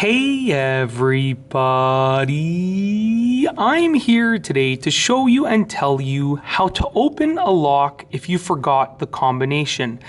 Hey everybody, I'm here today to show you and tell you how to open a lock if you forgot the combination.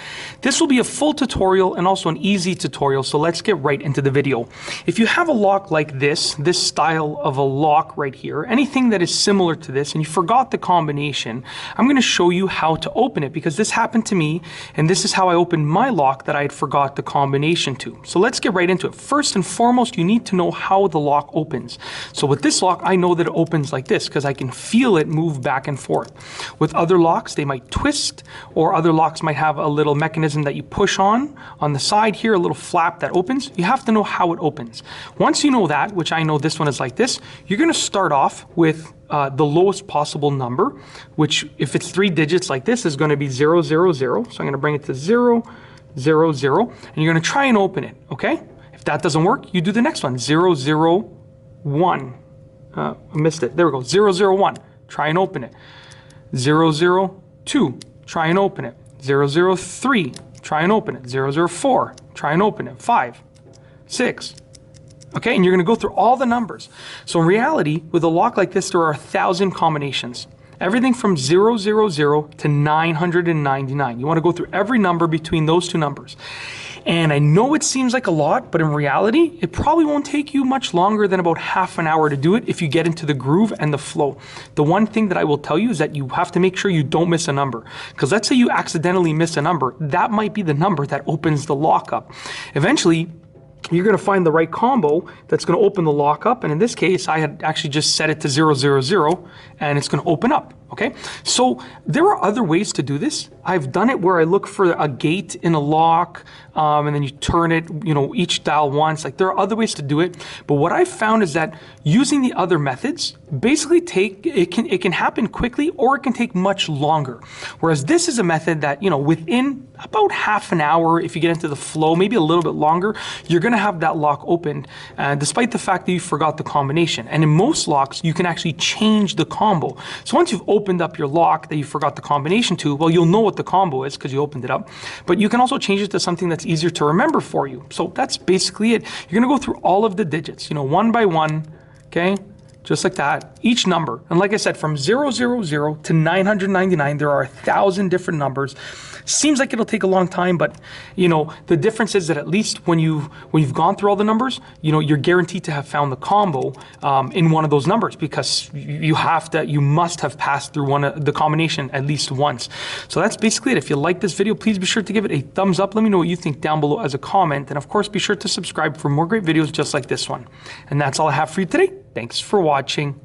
This will be a full tutorial and also an easy tutorial, so let's get right into the video. If you have a lock like this style of a lock right here, anything that is similar to this and you forgot the combination, I'm going to show you how to open it because this happened to me and this is how I opened my lock that I had forgot the combination to. So let's get right into it. First and foremost, you need to know how the lock opens. So with this lock, I know that it opens like this because I can feel it move back and forth. With other locks, they might twist, or other locks might have a little mechanism that you push on the side here, a little flap that opens. You have to know how it opens. Once you know that, which I know this one is like this, you're going to start off with the lowest possible number, which if it's 3 digits like this is going to be 0, 0, 0. So I'm going to bring it to 0, 0, 0, and you're going to try and open it, okay? If that doesn't work, you do the next one, 0, 0, 1. I missed it. There we go, 0, 0, 1. Try and open it. 0, 0, 2. Try and open it. 0, 0, 3. Try and open it. 0, 0, 4. Try and open it. 5, 6. Okay, and you're going to go through all the numbers. So in reality, with a lock like this, there are 1,000 combinations. Everything from 000 to 999. You want to go through every number between those two numbers. And I know it seems like a lot, but in reality, it probably won't take you much longer than about half an hour to do it if you get into the groove and the flow. The one thing that I will tell you is that you have to make sure you don't miss a number. Because let's say you accidentally miss a number, that might be the number that opens the lock up. Eventually, you're going to find the right combo that's going to open the lock up. And in this case, I had actually just set it to 000 and it's going to open up. Okay, so there are other ways to do this. I've done it where I look for a gate in a lock and then you turn it, each dial once. Like there are other ways to do it. But what I've found is that using the other methods basically it can happen quickly or it can take much longer. Whereas this is a method that, within about half an hour, if you get into the flow, maybe a little bit longer, you're going to have that lock opened despite the fact that you forgot the combination. And in most locks, you can actually change the combo. So once you've opened up your lock that you forgot the combination to, well, you'll know what the combo is because you opened it up, but you can also change it to something that's easier to remember for you. So that's basically it. You're going to go through all of the digits, one by one, okay? Just like that, each number. And like I said, from 000 to 999, there are 1,000 different numbers. Seems like it'll take a long time, but the difference is that at least when you've gone through all the numbers, you're guaranteed to have found the combo in one of those numbers because you must have passed through the combination at least once. So that's basically it. If you like this video, please be sure to give it a thumbs up. Let me know what you think down below as a comment. And of course, be sure to subscribe for more great videos just like this one. And that's all I have for you today. Thanks for watching.